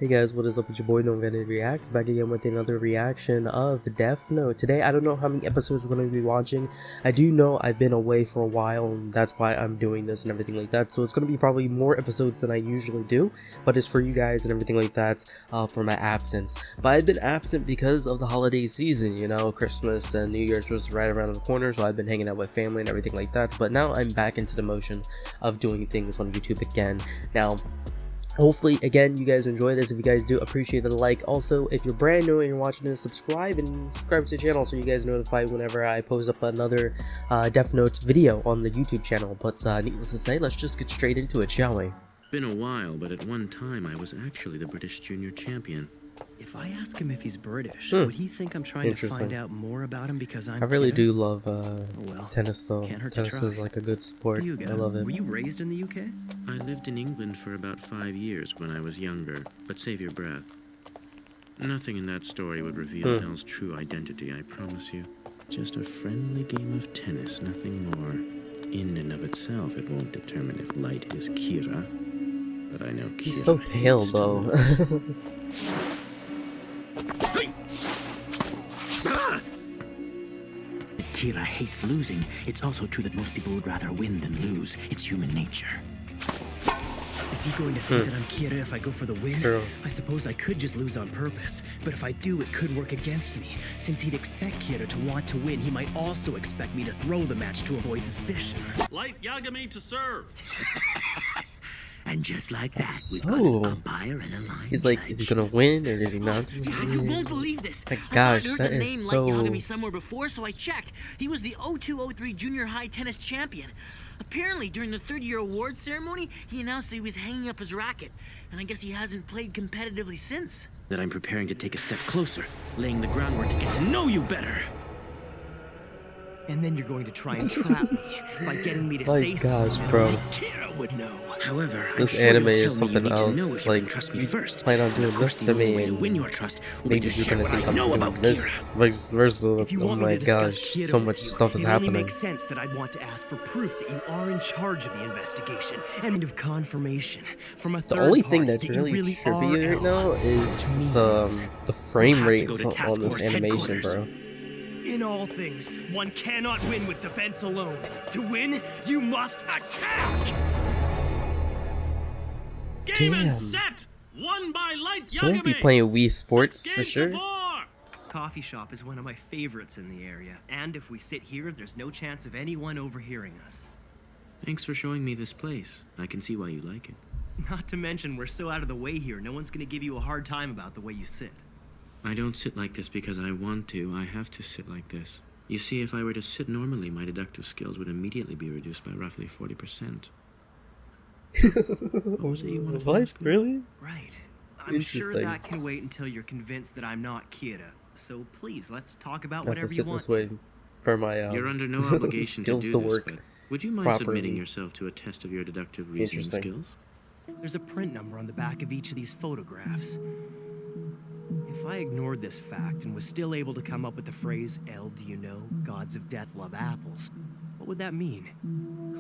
Hey guys, what is up? It's your boy Don't Get It Reacts back again with another reaction of Death Note. Today, I don't know how many episodes we're going to be watching. I do know I've been away for a while, and that's why I'm doing this and everything like that. So it's going to be probably more episodes than I usually do, but it's for you guys and everything like that for my absence. But I've been absent because of the holiday season, you know, Christmas and New Year's was right around the corner, so I've been hanging out with family and everything like that. But now I'm back into the motion of doing things on YouTube again. Now, hopefully, again, you guys enjoy this. If you guys do, appreciate the like. Also, if you're brand new and you're watching this, subscribe to the channel so you guys notified whenever I post up another Death Note video on the YouTube channel. But needless to say, let's just get straight into it, shall we? Been a while, but at one time I was actually the British junior champion. If I ask him if he's British, would he think I'm trying to find out more about him because I'm I really Kiddo? do love tennis though. Tennis is like a good sport. I love it. Were you raised in the UK? I lived in England for about 5 years when I was younger, but save your breath. Nothing in that story would reveal El's true identity, I promise you. Just a friendly game of tennis, nothing more. In and of itself, it won't determine if Light is Kira, but I know Kira He's so pale though. Kira hates losing. It's also true that most people would rather win than lose. It's human nature. Is he going to think that I'm Kira if I go for the win? True. I suppose I could just lose on purpose, but if I do, it could work against me. Since he'd expect Kira to want to win, he might also expect me to throw the match to avoid suspicion. Light Yagami to serve. And just like that, we've got So, an umpire and a line he's like, judge. is he gonna win or is he not? You won't believe this. My I gosh, thought I'd that heard the is name so... Light Yagami somewhere before, so I checked. He was the 0203 junior high tennis champion. Apparently, during the third-year awards ceremony, he announced that he was hanging up his racket, and I guess he hasn't played competitively since. that I'm preparing to take a step closer, laying the groundwork to get to know you better. And then you're going to try and trap me by getting me to My say gosh, something bro. that only Kira would know. However, I'm This sure anime you'll is tell me you something need to know else. if you Like, can trust me you first. plan on And doing of course, this the to only me, way to and win your trust will be maybe to you're share gonna what I think I'm know doing about this. Kira. Versus, If you oh want my me to discuss gosh, Kira so with much you, stuff is it only happening. makes sense that I'd want to ask for proof that you are in charge of the investigation and of confirmation from a third The only party thing that's that you really are trippy right now L. is Which means the frame have to rates go to task on this force animation, headquarters. bro. In all things, one cannot win with defense alone. To win, you must attack! Game Damn. and set. Won by Light So we'll be Yagami. playing Wii Sports Six for games to sure. 4. Coffee shop is one of my favorites in the area, and if we sit here, there's no chance of anyone overhearing us. Thanks for showing me this place. I can see why you like it. Not to mention, we're so out of the way here, no one's gonna give you a hard time about the way you sit. I don't sit like this because I want to. I have to sit like this. You see, if I were to sit normally, my deductive skills would immediately be reduced by roughly 40%. What was it you wanted to What? ask me? Really? Right. I'm sure Interesting. that can wait until you're convinced that I'm not Kira. So please, let's talk about I have to whatever you sit want this way for my You're under no obligation to skills do to this, work but would you mind properly. submitting yourself to a test of your deductive reasoning Interesting. skills? There's a print number on the back of each of these photographs. If I ignored this fact and was still able to come up with the phrase, "El, do you know, gods of death love apples," what would that mean?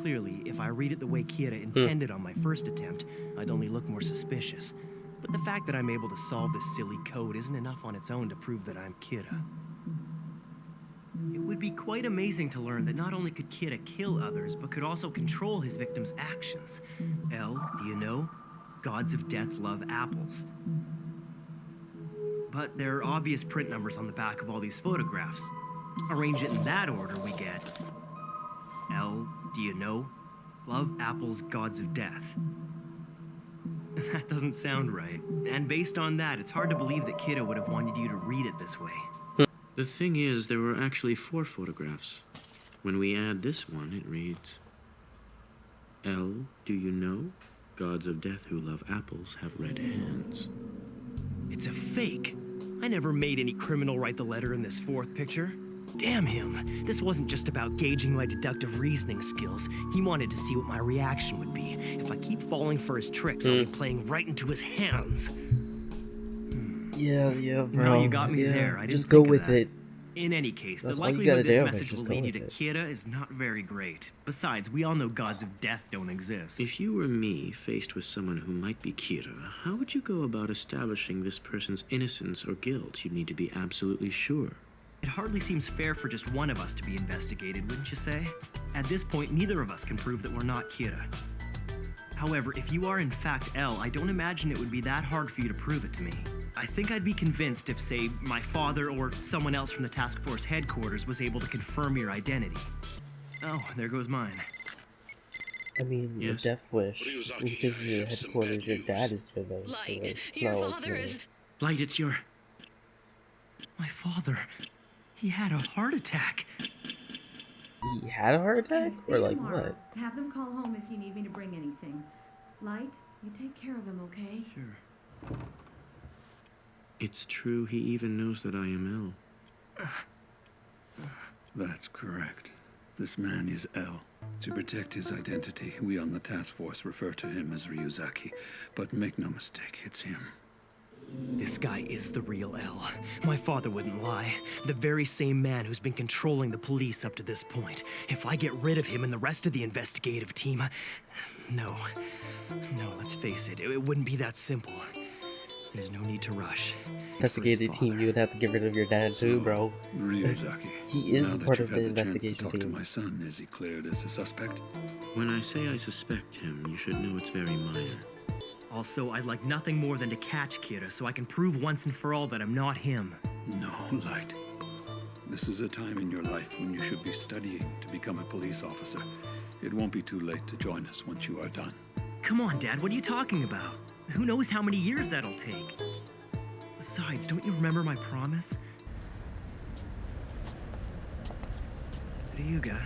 Clearly, if I read it the way Kira intended on my first attempt, I'd only look more suspicious. But the fact that I'm able to solve this silly code isn't enough on its own to prove that I'm Kira. It would be quite amazing to learn that not only could Kira kill others, but could also control his victims' actions. El, do you know? Gods of death love apples. But there are obvious print numbers on the back of all these photographs. Arrange it in that order, we get El, do you know? Love apples, gods of death. That doesn't sound right. And based on that, it's hard to believe that Kira would have wanted you to read it this way. The thing is, there were actually 4 photographs. When we add this one, it reads, L, do you know? Gods of death who love apples have red hands. It's a fake. I never made any criminal write the letter in this fourth picture. Damn him. This wasn't just about gauging my deductive reasoning skills. He wanted to see what my reaction would be. If I keep falling for his tricks, I'll be playing right into his hands. Yeah, bro. No, you got me there. I didn't just go think of with that. it. In any case, That's the all you gotta likelihood this do, message just will go lead you with to it. Kira is not very great. Besides, we all know gods of death don't exist. If you were me, faced with someone who might be Kira, how would you go about establishing this person's innocence or guilt? You'd need to be absolutely sure. It hardly seems fair for just one of us to be investigated, wouldn't you say? At this point, neither of us can prove that we're not Kira. However, if you are in fact L, I don't imagine it would be that hard for you to prove it to me. I think I'd be convinced if, say, my father or someone else from the task force headquarters was able to confirm your identity. Oh, there goes mine. I mean, Yes. a death wish. You take you to the headquarters, your dad is for those, so Light, like, it's your not like, father is... Light, it's your... My father, he had a heart attack. He had a heart attack? See Or you like tomorrow. what? Have them call home if you need me to bring anything. Light, you take care of him, okay? Sure. It's true he even knows that I am L. That's correct. This man is L. To protect his identity, we on the task force refer to him as Ryuzaki. But make no mistake, it's him. This guy is the real L. My father wouldn't lie. The very same man who's been controlling the police up to this point. If I get rid of him and the rest of the investigative team, no, let's face it, it wouldn't be that simple. There's no need to rush. It's for his Investigative team, father. you would have to get rid of your dad too, bro. Ryuzaki. He is now that part you've of had the chance to investigation talk to team. my son, is he cleared as a suspect? When I say I suspect him, you should know it's very minor. Also, I'd like nothing more than to catch Kira so I can prove once and for all that I'm not him. No, Light. This is a time in your life when you should be studying to become a police officer. It won't be too late to join us once you are done. Come on, Dad, what are you talking about? Who knows how many years that'll take? Besides, don't you remember my promise? Ryuga,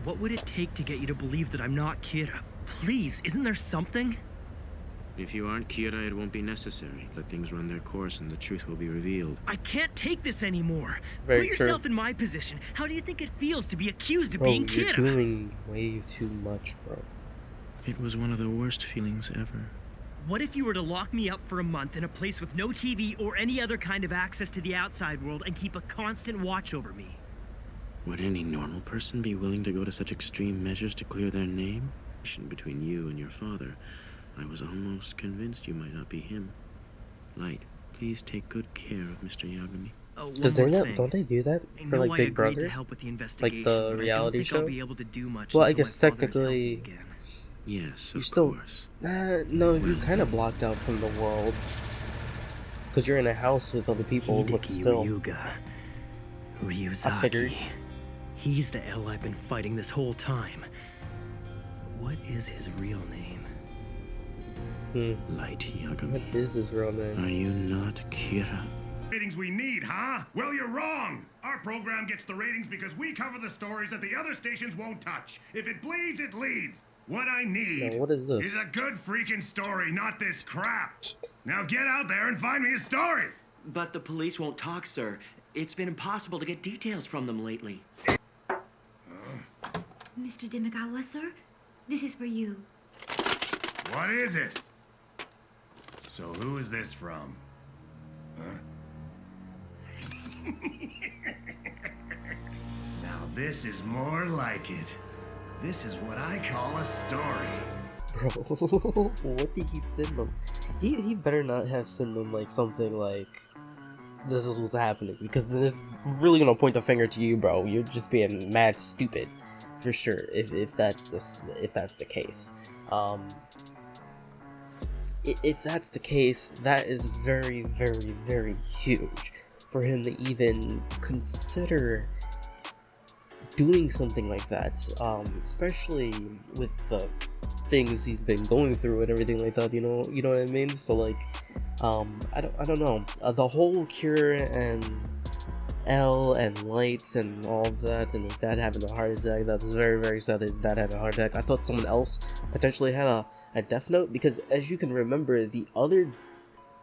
what would it take to get you to believe that I'm not Kira? Please, isn't there something? If you aren't Kira, it won't be necessary. Let things run their course and the truth will be revealed. I can't take this anymore. Very Put true. yourself in my position. How do you think it feels to be accused of Bro, being you're Kira? doing way too much, bro. It was one of the worst feelings ever. What if you were to lock me up for a month in a place with no TV or any other kind of access to the outside world and keep a constant watch over me? Would any normal person be willing to go to such extreme measures to clear their name? Between you and your father, I was almost convinced you might not be him. Light, please take good care of Mr. Yagami. Oh, one Because they more not, thing. don't they do that I for know like I Big agreed Brother? to help with the investigation, the but reality I don't think I'll show? be able to do much Well, I until guess my father's technically- healthy again. Yes, You of still- course. No, you're kind of blocked out from the world. Because you're in a house with other people, but Hideki still. Ryuga. I Ryuzaki. figured. He's the L I've been fighting this whole time. What is his real name? Light Yagami. What is his real name? Are you not Kira? Ratings we need, huh? Well, you're wrong. Our program gets the ratings because we cover the stories that the other stations won't touch. If it bleeds, it leads. What I need Now, what is this? a good freaking story, not this crap. Now get out there and find me a story. But the police won't talk, sir. It's been impossible to get details from them lately. Mr. Dimagawa, sir? This is for you. What is it? So who is this from? Huh? Now this is more like it. This is what I call a story. Bro, what did he send them? He better not have sent them like something like, this is what's happening, because then it's really gonna point the finger to you, bro. You're just being mad stupid, for sure. If that's the case, if that's the case, that is very, very, very huge for him to even consider doing something like that, especially with the things he's been going through and everything like that. You know what I mean? So like, I don't know. The whole Cure and L and Lights and all of that, and his dad having a heart attack. That's very, very sad that his dad had a heart attack. I thought someone else potentially had a Death Note, because as you can remember, the other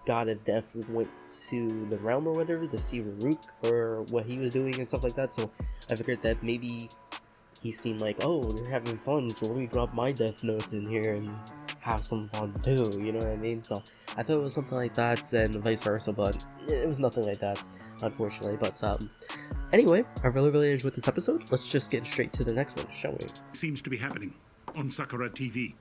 god of death went to the realm or whatever to see Ruruk for what he was doing and stuff like that. So I figured that maybe he's seen like, oh, you're having fun, so let me drop my Death Note in here and have some fun too, you know what I mean? So I thought it was something like that, and vice versa, but it was nothing like that, unfortunately. But Anyway, I really enjoyed this episode. Let's just get straight to the next one, shall we? Seems to be happening on Sakura TV.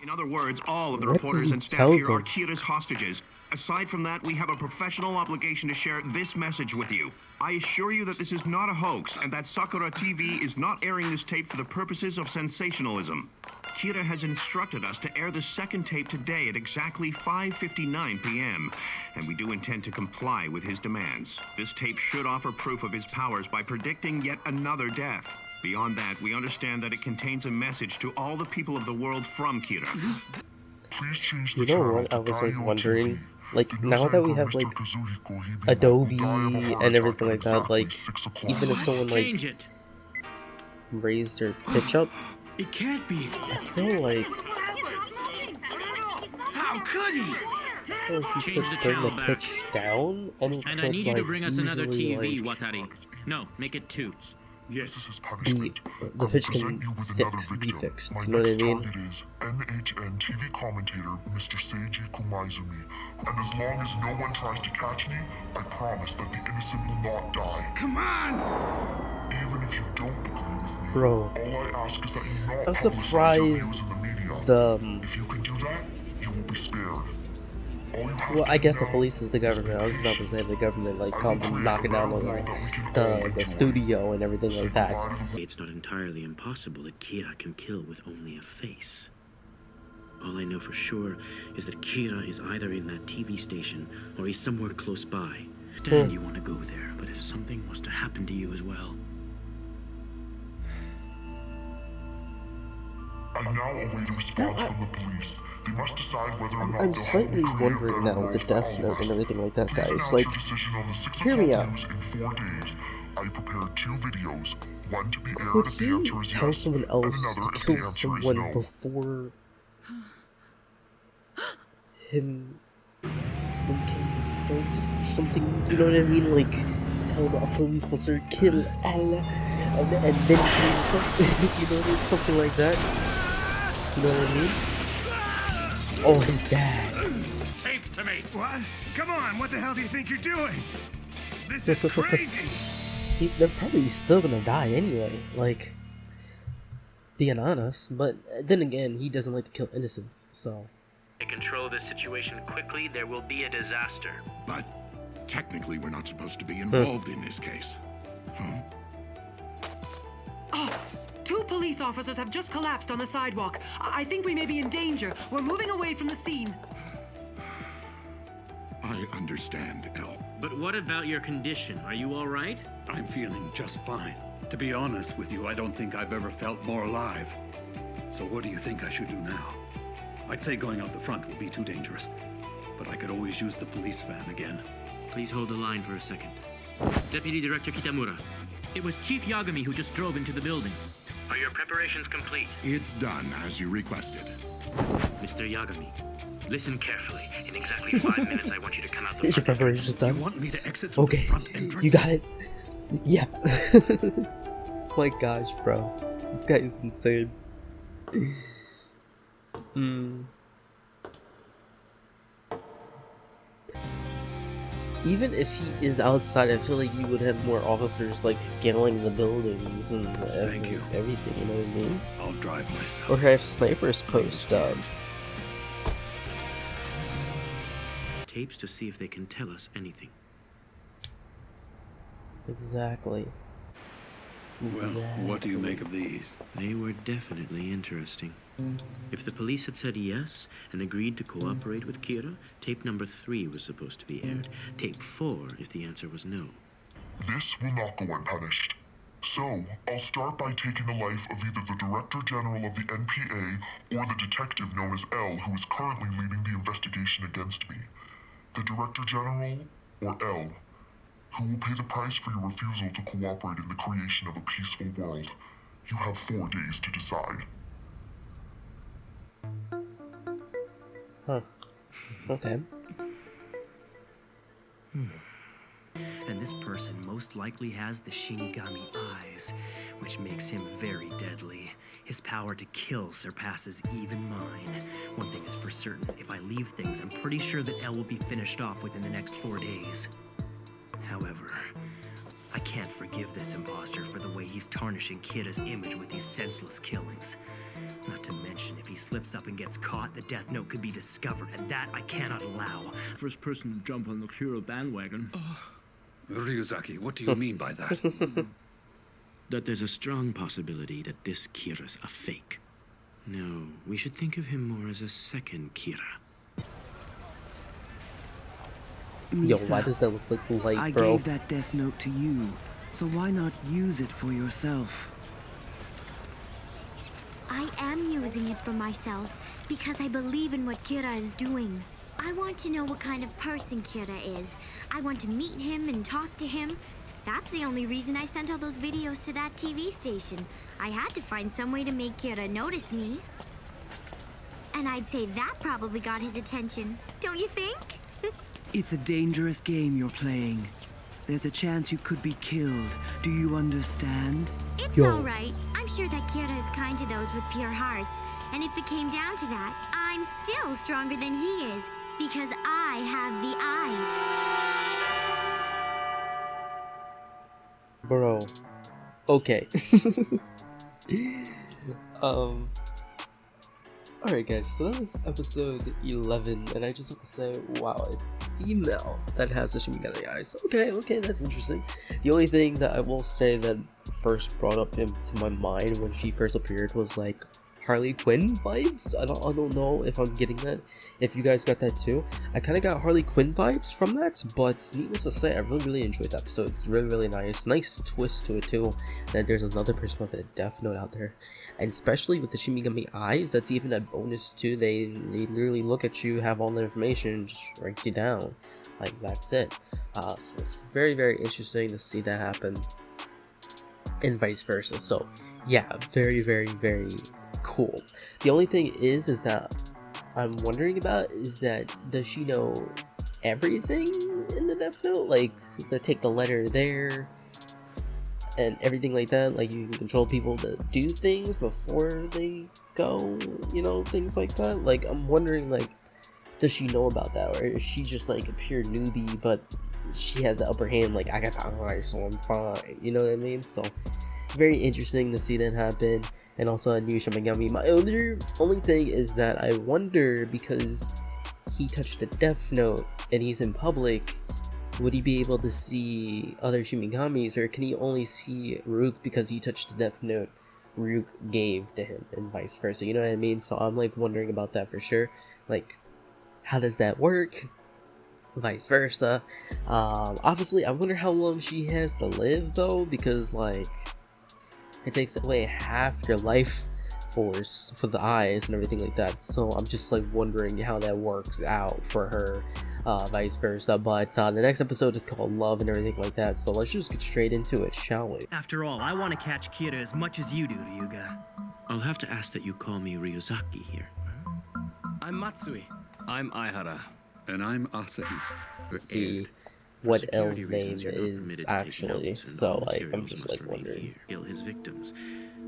In other words, all of the What did reporters he and staff tell here are them? Kira's hostages. Aside from that, we have a professional obligation to share this message with you. I assure you that this is not a hoax, and that Sakura TV is not airing this tape for the purposes of sensationalism. Kira has instructed us to air the second tape today at exactly 5:59 p.m., and we do intend to comply with his demands. This tape should offer proof of his powers by predicting yet another death. Beyond that, we understand that it contains a message to all the people of the world from Kira. You know what? I was like wondering, like now that we have like Adobe and everything like that, like even if someone like Change it. raised their pitch up, It can't be. I feel like How could he? you Change could the bring channel the back. pitch down and it And could I need you like to bring us another easily, TV, like, Watari. No, make it 2. Yes. the pitch can be fixed. You know what I mean? Target is NHN TV commentator Mr. Seiji Kumaizumi, and as long as no one tries to catch me, I promise that the innocent will not die. Come on! Even if you don't agree with me, Bro, all I ask is that you not I'm publicize your surprised views in the media. the If you can do that, you will be spared. All you have well, to I do guess the now police is the government. I was about to say the government like come and knocking down on the studio and everything like that. It's not entirely impossible that Kira can kill with only a face. All I know for sure is that Kira is either in that TV station or he's somewhere close by. Dan, you want to go there, but if something was to happen to you as well... I now await a response from the police. They must decide whether or not I'm they'll slightly help me create a wondering better now with the world for Death all Note of and us. everything like that, Please guys. announce Like, your decision on the 6 hear me o'clock out. news in 4 days. I prepared 2 videos, one to be aired Could if the he answer is tell yes, someone and else another to if the kill answer is someone no. before him killing themselves? Something, you know what I mean? Like, tell the police officer kill Allah and then kill himself. You know what I mean? Something like that. You know what I mean? Oh, his dad. Tapes to me. What? Come on, what the hell do you think you're doing? This is crazy. They're probably still gonna die anyway, like, being honest, but then again, he doesn't like to kill innocents, so. To control this situation quickly, there will be a disaster. But technically, we're not supposed to be involved in this case. Oh, 2 police officers have just collapsed on the sidewalk. I think we may be in danger. We're moving away from the scene. I understand, El. But what about your condition? Are you all right? I'm feeling just fine. To be honest with you, I don't think I've ever felt more alive. So what do you think I should do now? I'd say going out the front would be too dangerous. But I could always use the police van again. Please hold the line for a second. Deputy Director Kitamura, it was Chief Yagami who just drove into the building. Are your preparations complete? It's done, as you requested. Mr. Yagami, listen carefully. In exactly 5 minutes, I want you to come out the Is your front. preparations done? You want me to exit through Okay, the front entrance? you got it. Yeah. My gosh, bro. This guy is insane. Even if he is outside, I feel like you would have more officers like scaling the buildings and everything, you know what I mean? I'll drive myself. Or have snipers post up. Tapes to see if they can tell us anything. Exactly. Well, what do you make of these? They were definitely interesting. If the police had said yes and agreed to cooperate with Kira, tape number 3 was supposed to be aired. Tape 4 if the answer was no. This will not go unpunished. So, I'll start by taking the life of either the Director General of the NPA or the detective known as L, who is currently leading the investigation against me. The Director General, or L, who will pay the price for your refusal to cooperate in the creation of a peaceful world. You have 4 days to decide. Huh. Okay. And this person most likely has the Shinigami eyes, which makes him very deadly. His power to kill surpasses even mine. One thing is for certain, if I leave things, I'm pretty sure that L will be finished off within the next 4 days. However, can't forgive this imposter for the way he's tarnishing Kira's image with these senseless killings. Not to mention, if he slips up and gets caught, the Death Note could be discovered, and that I cannot allow. First person to jump on the Kira bandwagon. Ryuzaki, what do you mean by that? That there's a strong possibility that this Kira's a fake. No, we should think of him more as a second Kira. Yo, why does that look like light, I bro? gave that Death Note to you, so why not use it for yourself? I am using it for myself because I believe in what Kira is doing. I want to know what kind of person Kira is. I want to meet him and talk to him. That's the only reason I sent all those videos to that TV station. I had to find some way to make Kira notice me. And I'd say that probably got his attention, don't you think? It's a dangerous game you're playing. There's a chance you could be killed. Do you understand? It's alright. I'm sure that Kira is kind to those with pure hearts. And if it came down to that, I'm still stronger than he is. Because I have the eyes. Bro. Okay. Alright guys, so that was episode 11, and I just have to say, wow, it's female that has the Shimigami eyes. Okay, that's interesting. The only thing that I will say that first brought up into my mind when she first appeared was like Harley Quinn vibes. I don't know if I'm getting that, if you guys got that too. I kind of got Harley Quinn vibes from that, but needless to say, I really enjoyed the episode. It's really nice twist to it too, that there's another person with a Death Note out there, and especially with the Shimigami eyes, that's even a bonus too. They literally look at you, have all the information, just write you down, like that's it. So it's very interesting to see that happen, and vice versa. So yeah, very cool. The only thing is that I'm wondering about is that, does she know everything in the Death Note? Like, take the letter there and everything like that? Like, you can control people to do things before they go, you know, things like that? Like, I'm wondering, like, does she know about that? Or is she just like a pure newbie, but she has the upper hand, like, I got the eyes, so I'm fine, you know what I mean? So very interesting to see that happen. And also a new Shimigami. My only thing is that I wonder, because he touched the Death Note and he's in public, would he be able to see other Shimigamis, or can he only see Ryuk because he touched the Death Note Ryuk gave to him, and vice versa, you know what I mean? So I'm like wondering about that for sure. Like, how does that work? Vice versa. Obviously I wonder how long she has to live though, because like, it takes away half your life force for the eyes and everything like that. So I'm just like wondering how that works out for her, vice versa. But the next episode is called Love and everything like that. So let's just get straight into it, shall we? After all, I want to catch Kira as much as you do, Ryuga. I'll have to ask that you call me Ryuzaki here. I'm Matsui. I'm Aihara. And I'm Asahi. Let's see what L's name is actually. So like, I'm just like wondering. Kill his victims.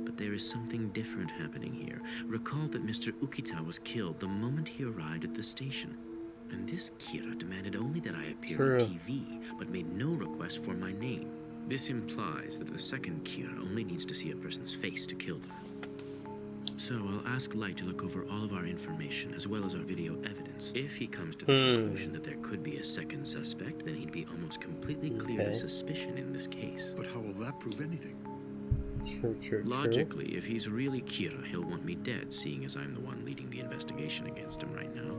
But there is something different happening here. Recall that Mr. Ukita was killed the moment he arrived at the station. And this Kira demanded only that I appear on TV, but made no request for my name. This implies that the second Kira only needs to see a person's face to kill them. So I'll ask Light to look over all of our information, as well as our video evidence. If he comes to the conclusion that there could be a second suspect, then he'd be almost completely clear of suspicion in this case. But how will that prove anything? True. Logically, if he's really Kira, he'll want me dead, seeing as I'm the one leading the investigation against him right now.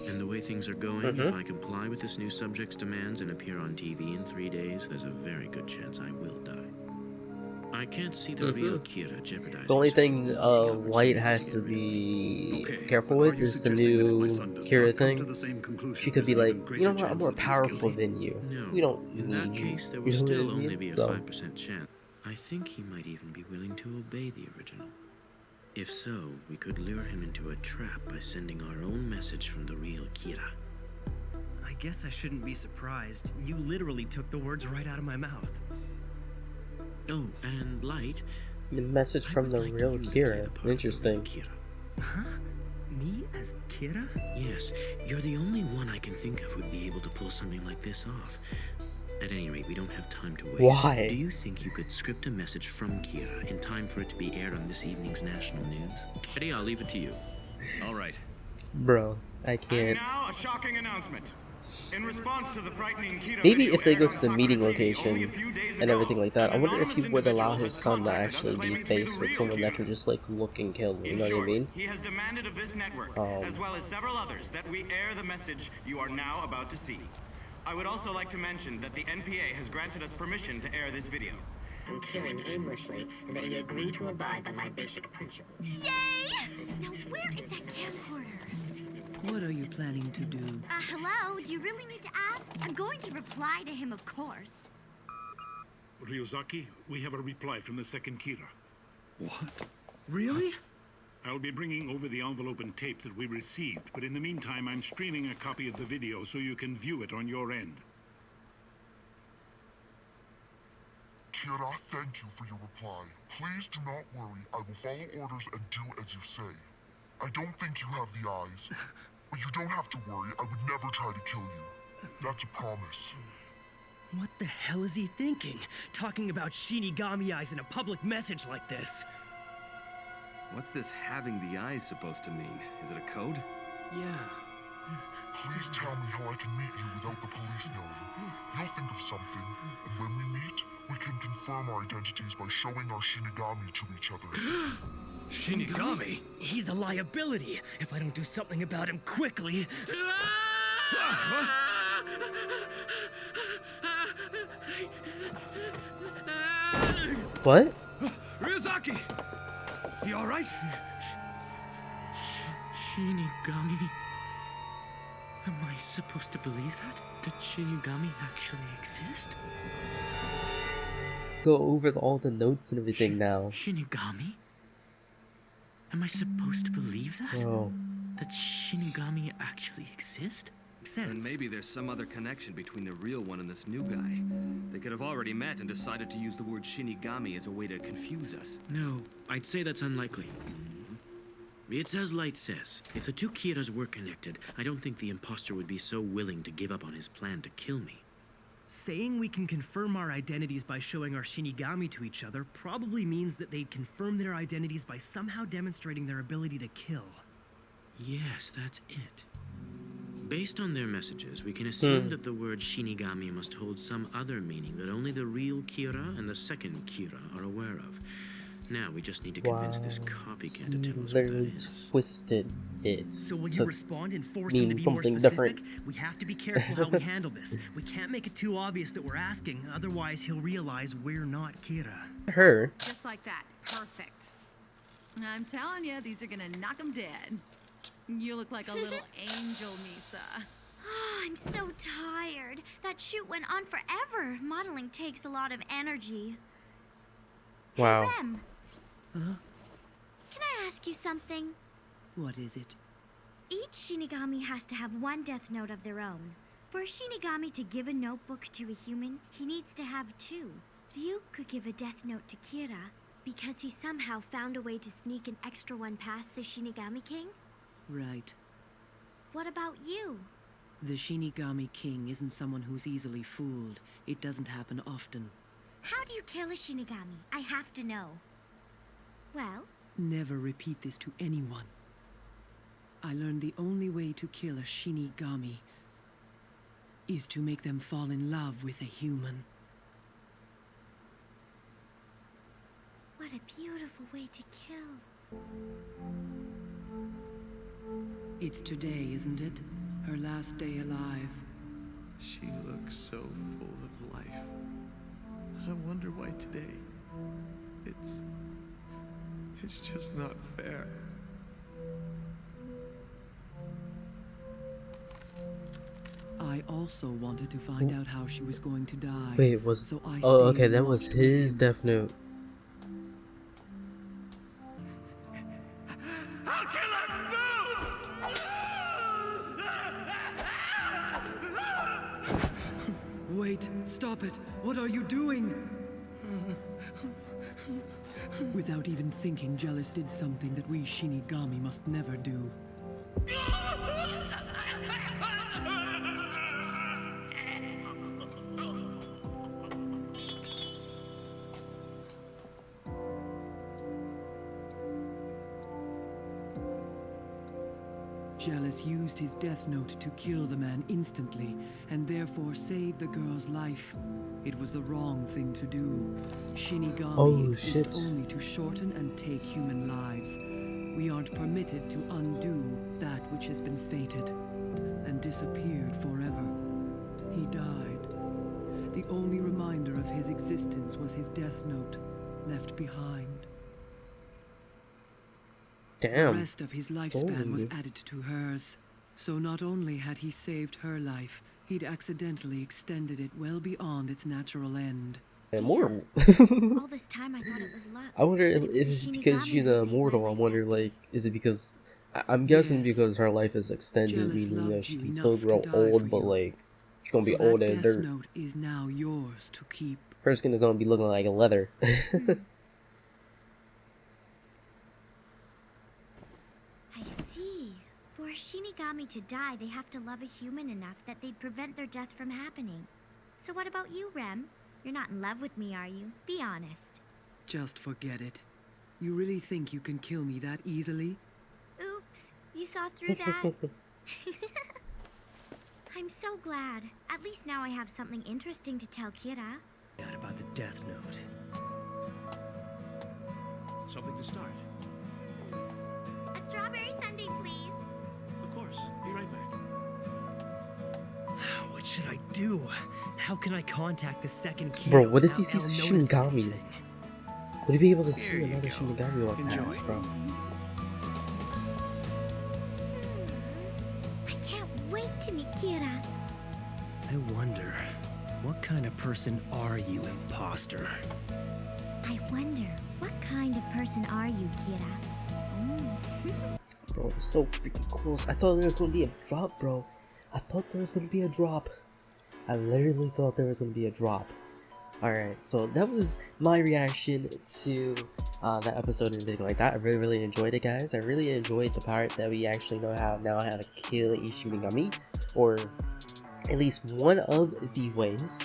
And the way things are going, if I comply with this new subject's demands and appear on TV in 3 days, there's a very good chance I will die. I can't see the real Kira jeopardizing. The only thing Light has to be careful with is the new Kira thing. She could be like, you know what, I'm more powerful than you. No, We don't in need that you. case, there You would know what I still mean? only be a So- 5% chance. I think he might even be willing to obey the original. If so, we could lure him into a trap by sending our own message from the real Kira. I guess I shouldn't be surprised. You literally took the words right out of my mouth. Oh, and Light, The message from the real Kira. Interesting. Huh? Me as Kira? Yes, you're the only one I can think of who'd be able to pull something like this off. At any rate, we don't have time to waste. Why? Do you think you could script a message from Kira in time for it to be aired on this evening's national news? Eddie, I'll leave it to you. All right. Bro, I And can't. now, a shocking announcement. In response to the frightening Kira Maybe video if they aired go on to the Sakura meeting TV location only a few days and ago, everything like that, I an wonder if he anonymous would allow individual his has son to contacted us actually be claiming to be the faced with real someone that Kira. can just like look and kill. You In know what I short, mean? he has demanded of this network, as well as several others, that we air the message you are now about to see. I would also like to mention that the NPA has granted us permission to air this video. I'm killing aimlessly, and they agree to abide by my basic principles. Yay! Now where is that camcorder? What are you planning to do? Hello? Do you really need to ask? I'm going to reply to him, of course. Ryuzaki, we have a reply from the second Kira. What? Really? I'll be bringing over the envelope and tape that we received, but in the meantime, I'm streaming a copy of the video so you can view it on your end. Kira, thank you for your reply. Please do not worry. I will follow orders and do as you say. I don't think you have the eyes, but you don't have to worry. I would never try to kill you. That's a promise. What the hell is he thinking? Talking about Shinigami eyes in a public message like this. What's this having the eyes supposed to mean? Is it a code? Yeah. Please tell me how I can meet you without the police knowing. You'll think of something, and when we meet, we can confirm our identities by showing our Shinigami to each other. Shinigami? He's a liability. If I don't do something about him quickly... What? Ryuzaki! You alright? Shinigami? Am I supposed to believe that? That Shinigami actually exist? Go over all the notes and everything now. Shinigami? Am I supposed to believe that? Oh. That Shinigami actually exist? And maybe there's some other connection between the real one and this new guy. They could have already met and decided to use the word Shinigami as a way to confuse us. No, I'd say that's unlikely. It's as Light says. If the two Kiras were connected, I don't think the imposter would be so willing to give up on his plan to kill me. Saying we can confirm our identities by showing our Shinigami to each other probably means that they'd confirm their identities by somehow demonstrating their ability to kill. Yes, that's it. Based on their messages, we can assume that the word Shinigami must hold some other meaning that only the real Kira and the second Kira are aware of. Now we just need to convince this copycat to tell us what that Literally is. twisted it. So will you to respond and force him mean to be more something specific? different. We have to be careful how we handle this. We can't make it too obvious that we're asking, otherwise he'll realize we're not Kira. Her. Just like that. Perfect. I'm telling you, these are gonna knock him dead. You look like a little angel, Misa. Oh, I'm so tired. That shoot went on forever. Modeling takes a lot of energy. Wow. Hey, Rem. Huh? Can I ask you something? What is it? Each Shinigami has to have one death note of their own. For a Shinigami to give a notebook to a human, he needs to have two. Ryu could give a death note to Kira because he somehow found a way to sneak an extra one past the Shinigami King? Right. What about you? The Shinigami King isn't someone who's easily fooled. It doesn't happen often. How do you kill a Shinigami? I have to know. Well? Never repeat this to anyone. I learned the only way to kill a Shinigami is to make them fall in love with a human. What a beautiful way to kill. It's today, isn't it? Her last day alive. She looks so full of life. I wonder why today. It's just not fair. I also wanted to find out how she was going to die. Wait, was... So I oh, stayed okay, and that was watched with his him. death note. I'll kill us both! Wait, stop it. What are you doing? Without even thinking, Jealous did something that we Shinigami must never do. jealous, used his death note to kill the man instantly, and therefore saved the girl's life. It was the wrong thing to do. Shinigami Oh, exist shit. only to shorten and take human lives. We aren't permitted to undo that which has been fated and disappeared forever. He died. The only reminder of his existence was his death note, left behind. Damn. The rest of his lifespan was Holy. added to hers. So not only had he saved her life, he'd accidentally extended it well beyond its natural end. Immortal. All this time I thought it was luck. I wonder but if it was it's the because Shinigami she's who saved my immortal. I life wonder, that day. like, is it because I'm guessing Yes. because her life is extended, Jealous meaning that loved she you can still enough to grow die old, for but you. like she's gonna be So old that and death dirt. note is now yours to keep. Her skin is gonna be looking like leather. I see. For a Shinigami to die, they have to love a human enough that they'd prevent their death from happening. So what about you, Rem? You're not in love with me, are you? Be honest. Just forget it. You really think you can kill me that easily? Oops, you saw through that? I'm so glad. At least now I have something interesting to tell Kira. Out about the death note. Something to start. A strawberry sundae, please. Of course. Be right back. What should I do? How can I contact the second key? Bro, what if he without sees Elle noticing Shinigami? anything? Would he be able to see Here you another go. Shinigami walk Enjoy. past, bro? I can't wait to meet Kira. I wonder, what kind of person are you, imposter? I wonder, what kind of person are you, Kira? Bro, it's so freaking close. I thought there was gonna be a drop, bro. I thought there was gonna be a drop. I literally thought there was gonna be a drop. Alright, so that was my reaction to that episode and everything like that. I really enjoyed it, guys. I really enjoyed the part that we actually know how to kill a Shinigami, or at least one of the ways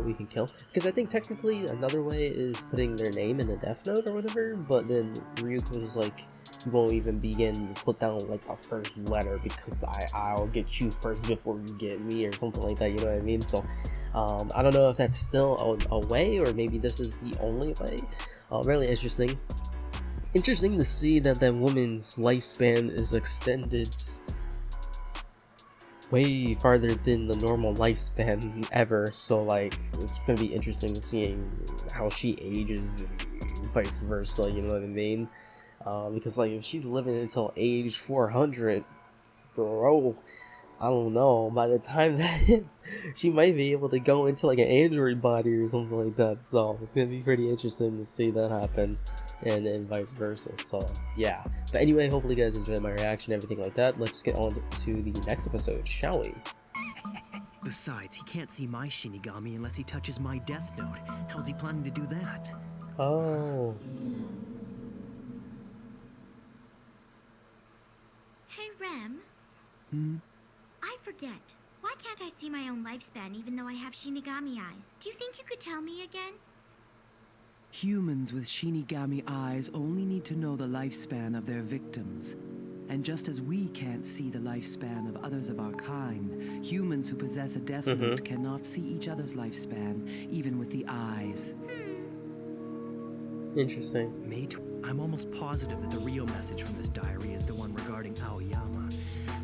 we can kill. Because I think technically another way is putting their name in the death note or whatever, but then Ryuk was like, you won't even begin to put down like the first letter because I'll get you first before you get me, or something like that, you know what I mean? So I don't know if that's still a way, or maybe this is the only way. Really interesting to see that woman's lifespan is extended way farther than the normal lifespan ever. So like, it's gonna be interesting seeing how she ages and vice versa, you know what I mean? Because like, if she's living until age 400, bro, I don't know, by the time that hits, she might be able to go into like an android body or something like that. So it's gonna be pretty interesting to see that happen, and then vice versa. So yeah, but anyway, hopefully you guys enjoyed my reaction and everything like that. Let's get on to the next episode, shall we? Besides, he can't see my Shinigami unless he touches my death note. How's he planning to do that? Oh, Hey, Rem. I forget. Why can't I see my own lifespan even though I have Shinigami eyes? Do you think you could tell me again? Humans with Shinigami eyes only need to know the lifespan of their victims. And just as we can't see the lifespan of others of our kind, humans who possess a death note cannot see each other's lifespan, even with the eyes. interesting. Mate, I'm almost positive that the real message from this diary is the one regarding Aoyama.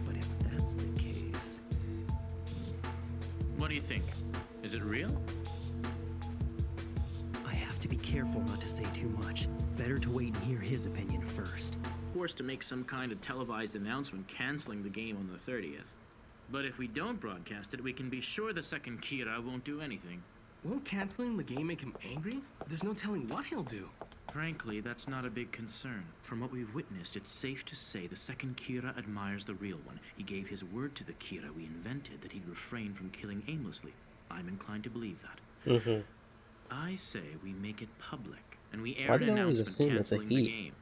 But if that's the case... What do you think? Is it real? I have to be careful not to say too much. Better to wait and hear his opinion first. Forced to make some kind of televised announcement canceling the game on the 30th. But if we don't broadcast it, we can be sure the second Kira won't do anything. Won't canceling the game make him angry? There's no telling what he'll do. Frankly, that's not a big concern. From what we've witnessed, it's safe to say the second Kira admires the real one. He gave his word to the Kira we invented that he'd refrain from killing aimlessly. I'm inclined to believe that. I say we make it public, and we air Why an do you always announcement assume it's a canceling the he? game.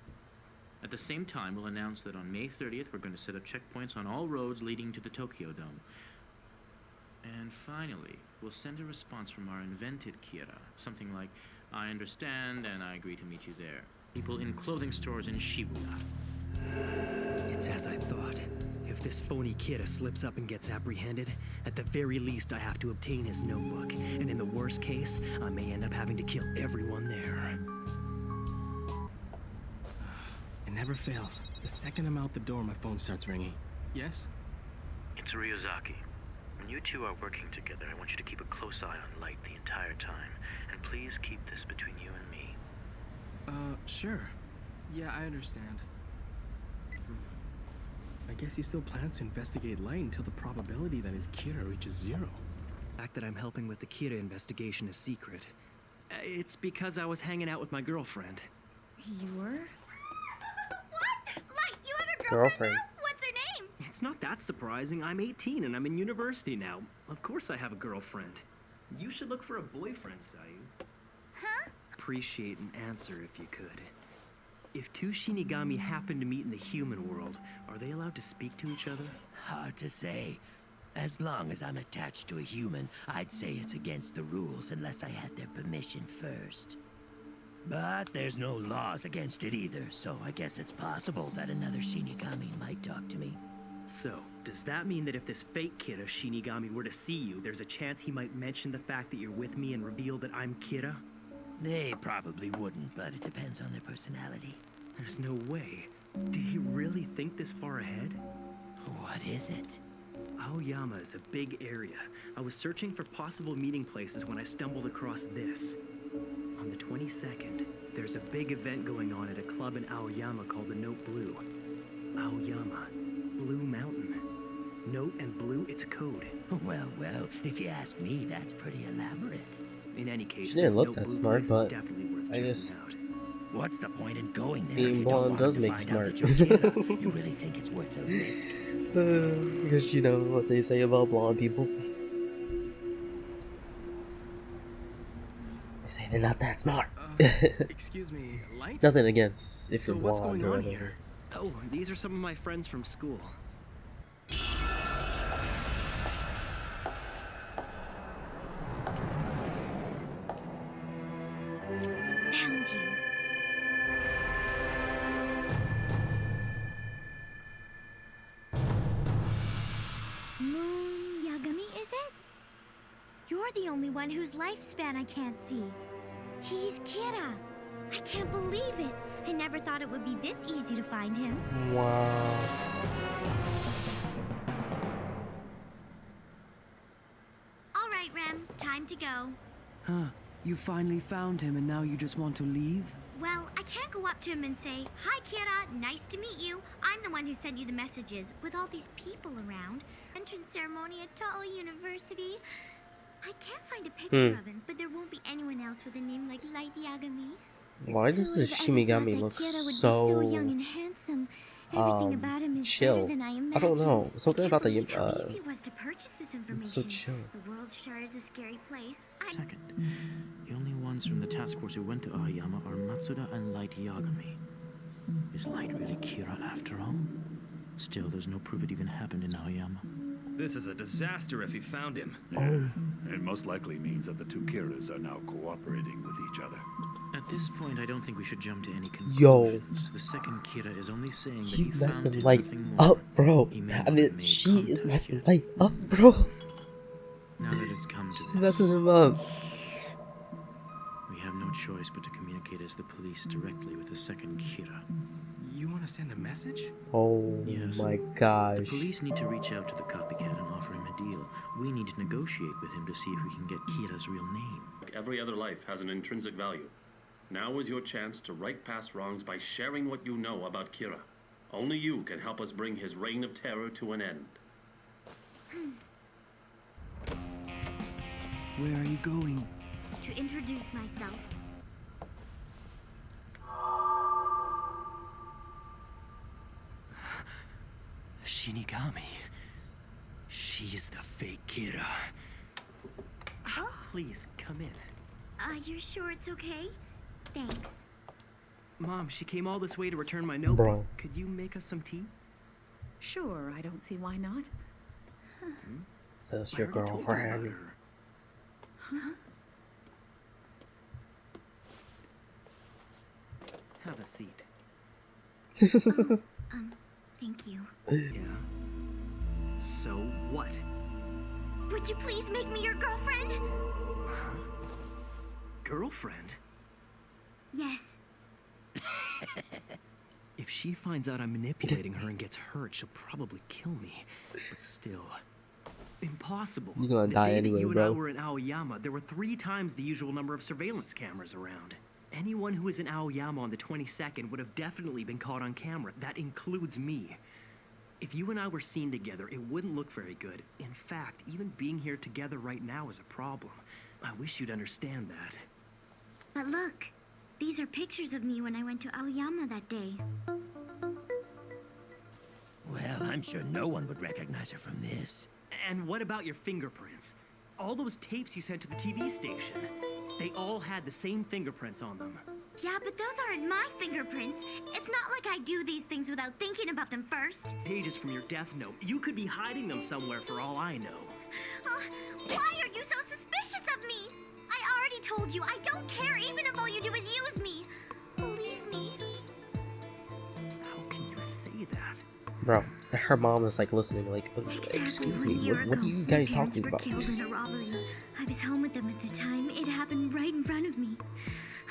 At the same time, we'll announce that on May 30th, we're going to set up checkpoints on all roads leading to the Tokyo Dome. And finally, we'll send a response from our invented Kira. Something like, I understand and I agree to meet you there. People in clothing stores in Shibuya. It's as I thought. If this phony kid slips up and gets apprehended, at the very least I have to obtain his notebook, and in the worst case, I may end up having to kill everyone there. It never fails. The second I'm out the door, my phone starts ringing. Yes? It's Ryuzaki. When you two are working together, I want you to keep a close eye on Light the entire time. And please keep this between you and me. Sure. Yeah, I understand. I guess he still plans to investigate Light until the probability that his Kira reaches 0. The fact that I'm helping with the Kira investigation is secret. It's because I was hanging out with my girlfriend. You were? What? Light, you have a Girlfriend. now? What's her name? It's not that surprising. I'm 18 and I'm in university now. Of course I have a girlfriend. You should look for a boyfriend, Sayu. Huh? Appreciate an answer if you could. If two Shinigami happen to meet in the human world, are they allowed to speak to each other? Hard to say. As long as I'm attached to a human, I'd say it's against the rules unless I had their permission first. But there's no laws against it either, so I guess it's possible that another Shinigami might talk to me. So, does that mean that if this fake Kira Shinigami were to see you, there's a chance he might mention the fact that you're with me and reveal that I'm Kira? They probably wouldn't, but it depends on their personality. There's no way. Did he really think this far ahead? What is it? Aoyama is a big area. I was searching for possible meeting places when I stumbled across this. On the 22nd, there's a big event going on at a club in Aoyama called the Note Blue. Aoyama. Blue Mountain. Note and blue, it's a code. Well, if you ask me, that's pretty elaborate. In any case, She didn't this look Note that Blue smart, place but is definitely worth I checking guess out. What's the point in going there being if you don't blonde want does to make find smart. out that you're Kira? You really think it's worth the risk? Because you know what they say about blonde people. They say they're not that smart. Excuse me, Light? Nothing against if So you're what's blonde going or on whatever. here? Oh, these are some of my friends from school. Found you. Moon Yagami, is it? You're the only one whose lifespan I can't see. He's Kira. I can't believe it. I never thought it would be this easy to find him. Wow. All right, Rem, time to go. Huh. You finally found him and now you just want to leave? Well, I can't go up to him and say, "Hi, Kira, nice to meet you. I'm the one who sent you the messages," with all these people around. Entrance ceremony at Tao University. I can't find a picture of him, but there won't be anyone else with a name like Light Yagami. Why does Who this would have ever thought Shimigami that look Kira would be so young so and handsome? Everything about him is chill? better than I imagined. I don't know. Something about the Believe how easy it was to purchase this information. so chill. The world sure is a scary place. Second, the only ones from the task force who went to Aoyama are Matsuda and Light Yagami. Is Light really Kira after all? Still, there's no proof it even happened in Aoyama. This is a disaster if he found him. Yeah. It most likely means that the two Kiras are now cooperating with each other. At this point, I don't think we should jump to any conclusions. Yo. The second Kira is only saying that He's he messing found it, Light nothing more. up, bro. He may I not have mean, made she is contact messing yet. Light up, bro. Now that it's come to She's this, messing him up. we have no choice but to communicate as the police directly with the second Kira. You want to send a message? Oh Yes. my The gosh. police need to reach out to the copycat and offer him a deal. We need to negotiate with him to see if we can get Kira's real name. Every other life has an intrinsic value. Now is your chance to right past wrongs by sharing what you know about Kira. Only you can help us bring his reign of terror to an end. Where are you going? To introduce myself. Shinigami. She's the fake Kira. Oh? Please, come in. You're sure it's okay? Thanks. Mom, she came all this way to return my notebook. Bro. Could you make us some tea? Sure, I don't see why not. Says your girlfriend. Huh? Have a seat. Thank you. Yeah. So what? Would you please make me your girlfriend? Girlfriend? Yes. If she finds out I'm manipulating her and gets hurt, she'll probably kill me. But still, impossible. You're gonna The die day anyway, that you bro. and I were in Aoyama, there were 3 times the usual number of surveillance cameras around. Anyone who was in Aoyama on the 22nd would have definitely been caught on camera. That includes me. If you and I were seen together, it wouldn't look very good. In fact, even being here together right now is a problem. I wish you'd understand that. But look, these are pictures of me when I went to Aoyama that day. Well, I'm sure no one would recognize her from this. And what about your fingerprints? All those tapes you sent to the TV station, they all had the same fingerprints on them. Yeah, but those aren't my fingerprints. It's not like I do these things without thinking about them first. Pages from your death note. You could be hiding them somewhere for all I know. Why are you so suspicious of me? I already told you, I don't care even if all you do is use me. Believe me. How can you say that? Bro, her mom is like listening, like, excuse me, what are you guys talking about? My parents were killed in a robbery. I was home with them at the time. It happened right in front of me.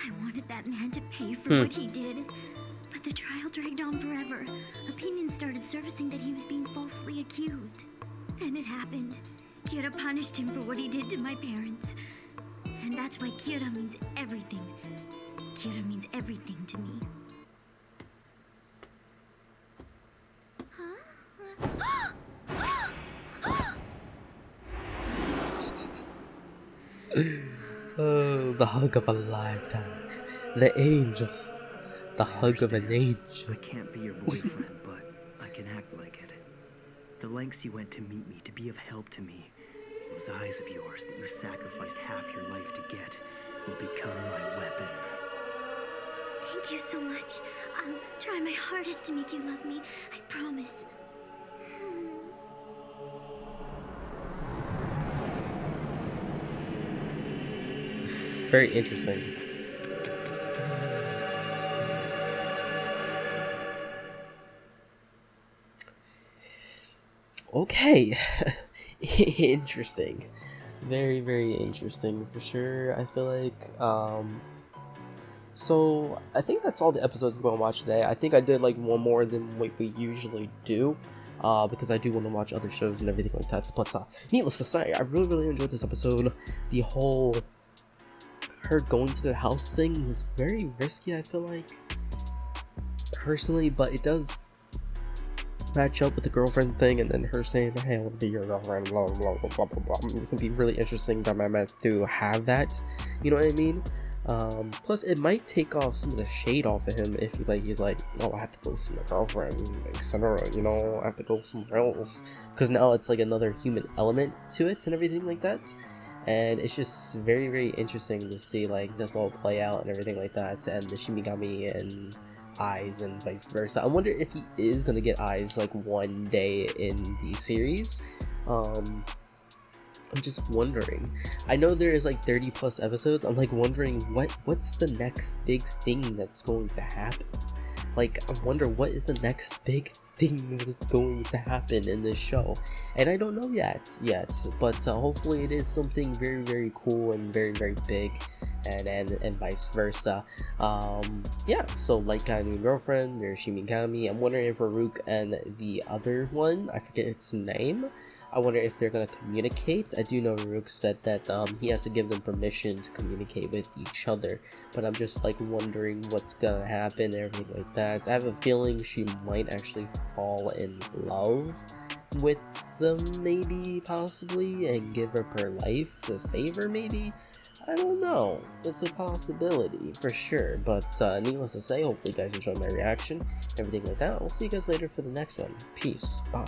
I wanted that man to pay for what he did. But the trial dragged on forever. Opinions started surfacing that he was being falsely accused. Then it happened. Kira punished him for what he did to my parents. And that's why Kira means everything. Kira means everything to me. Oh, the hug of a lifetime. The angels. The hug of an angel. I can't be your boyfriend, but I can act like it. The lengths you went to meet me, to be of help to me, those eyes of yours that you sacrificed half your life to get, will become my weapon. Thank you so much. I'll try my hardest to make you love me. I promise. Very interesting. Okay. Interesting. Very, very interesting for sure. I feel like, so I think that's all the episodes we're gonna watch today. I think I did like one more than what we usually do, because I do want to watch other shows and everything like that. But needless to say, I really, really enjoyed this episode. The whole her going to the house thing was very risky, I feel like, personally, but it does match up with the girlfriend thing, and then her saying, hey, I want to be your girlfriend, blah blah blah blah blah blah. It's gonna be really interesting dynamic to have that, you know what I mean? Plus it might take off some of the shade off of him if he's like, oh, I have to go see my girlfriend, etc., you know, I have to go somewhere else, because now it's like another human element to it and everything like that. And it's just very, very interesting to see like this all play out and everything like that, and the Shimigami and eyes and vice versa. I wonder if he is gonna get eyes like one day in the series. I'm just wondering. I know there is like 30 plus episodes. I'm like wondering what's the next big thing that's going to happen. Like, I wonder what is the next big thing that's going to happen in this show, and I don't know yet, but hopefully it is something very, very cool and very, very big, and vice versa. Yeah, so like a new girlfriend, there's Shimigami. I'm wondering if Farouk and the other one, I forget its name, I wonder if they're gonna communicate. I do know Farouk said that he has to give them permission to communicate with each other, but I'm just like wondering what's gonna happen and everything like that. I have a feeling she might actually fall in love with them, maybe, possibly, and give up her life to save her, maybe. I don't know. It's a possibility for sure. But needless to say, hopefully you guys enjoyed my reaction, everything like that. I'll see you guys later for the next one. Peace. Bye.